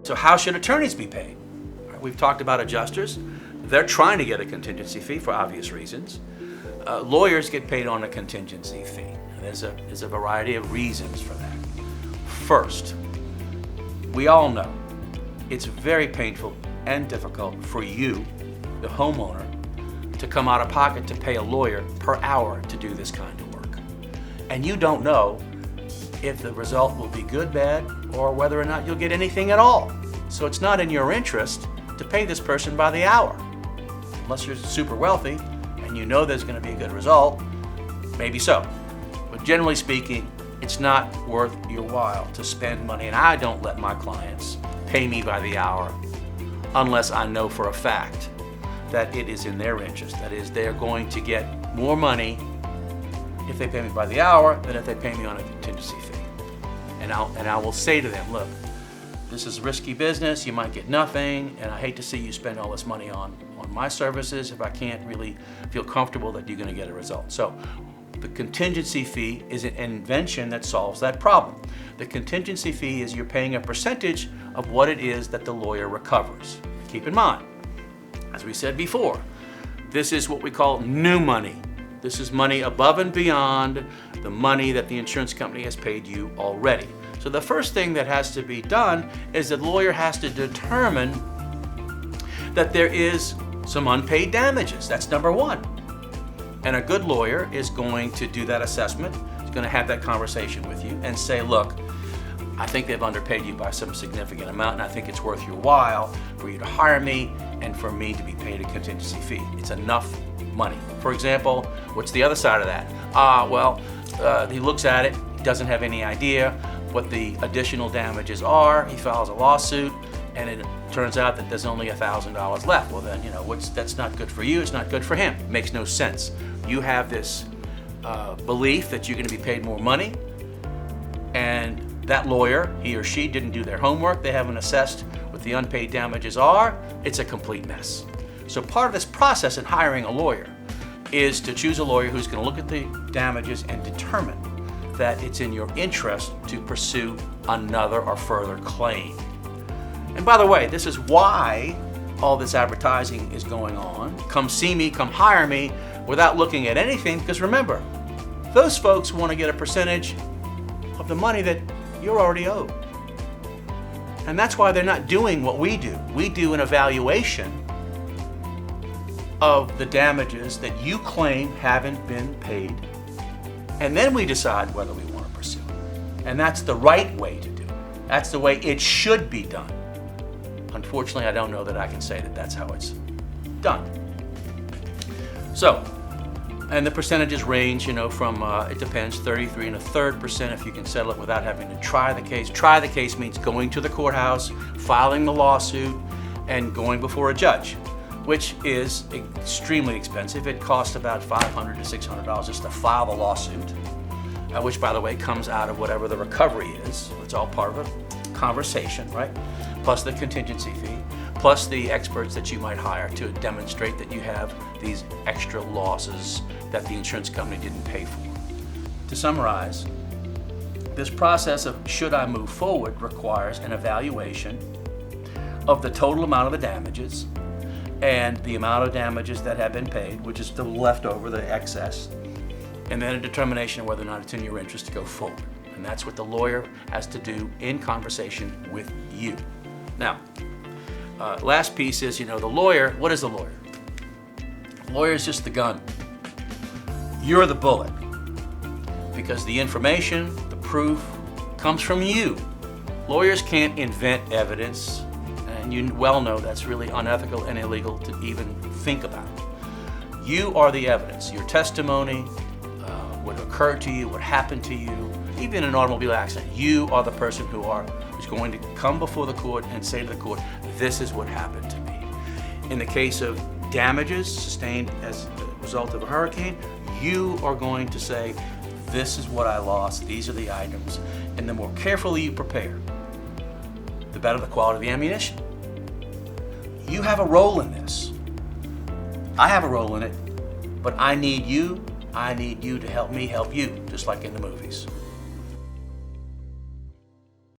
So how should attorneys be paid? We've talked about adjusters. They're trying to get a contingency fee for obvious reasons. Lawyers get paid on a contingency fee. And there's a variety of reasons for that. First, we all know it's very painful and difficult for you, the homeowner, to come out of pocket to pay a lawyer per hour to do this kind of work. And you don't know if the result will be good, bad, or whether or not you'll get anything at all. So it's not in your interest to pay this person by the hour. Unless you're super wealthy and you know there's going to be a good result, maybe so. But generally speaking, it's not worth your while to spend money, and I don't let my clients pay me by the hour unless I know for a fact that it is in their interest. That is, they're going to get more money if they pay me by the hour than if they pay me on a contingency fee. And I will say to them, look, this is risky business, you might get nothing, and I hate to see you spend all this money on my services if I can't really feel comfortable that you're going to get a result. So the contingency fee is an invention that solves that problem. The contingency fee is you're paying a percentage of what it is that the lawyer recovers. Keep in mind, as we said before, this is what we call new money. This is money above and beyond the money that the insurance company has paid you already. So the first thing that has to be done is the lawyer has to determine that there is some unpaid damages. That's number one. And a good lawyer is going to do that assessment. He's going to have that conversation with you and say, look, I think they've underpaid you by some significant amount, and I think it's worth your while for you to hire me and for me to be paid a contingency fee. It's enough money. For example, what's the other side of that? He looks at it, he doesn't have any idea what the additional damages are. He files a lawsuit, and it turns out that there's only $1,000 left. Well, then, that's not good for you, it's not good for him. It makes no sense. You have this belief that you're going to be paid more money, and that lawyer, he or she, didn't do their homework. They haven't assessed what the unpaid damages are. It's a complete mess. So part of this process in hiring a lawyer is to choose a lawyer who's going to look at the damages and determine that it's in your interest to pursue another or further claim. And by the way, this is why all this advertising is going on. Come see me, come hire me, without looking at anything, because remember, those folks want to get a percentage of the money that you're already owed. And that's why they're not doing what we do. We do an evaluation of the damages that you claim haven't been paid, and then we decide whether we want to pursue it. And that's the right way to do it. That's the way it should be done. Unfortunately, I don't know that I can say that that's how it's done. So, and the percentages range, from, it depends, 33 1/3% if you can settle it without having to try the case. Try the case means going to the courthouse, filing the lawsuit, and going before a judge, which is extremely expensive. It costs about $500 to $600 just to file the lawsuit, which, by the way, comes out of whatever the recovery is. It's all part of a conversation, right? Plus the contingency fee, plus the experts that you might hire to demonstrate that you have these extra losses that the insurance company didn't pay for. To summarize, this process of should I move forward requires an evaluation of the total amount of the damages and the amount of damages that have been paid, which is still left over, the excess, and then a determination of whether or not it's in your interest to go forward. And that's what the lawyer has to do in conversation with you. Now, last piece is, the lawyer, what is the lawyer? The lawyer is just the gun. You're the bullet, because the information, the proof, comes from you. Lawyers can't invent evidence, and you well know that's really unethical and illegal to even think about. You are the evidence. Your testimony, what occurred to you, what happened to you, even an automobile accident. You are the person who's going to come before the court and say to the court, this is what happened to me. In the case of damages sustained as a result of a hurricane, you are going to say, this is what I lost, these are the items, and the more carefully you prepare, the better the quality of the ammunition. You have a role in this. I have a role in it, but I need you to help me help you, just like in the movies.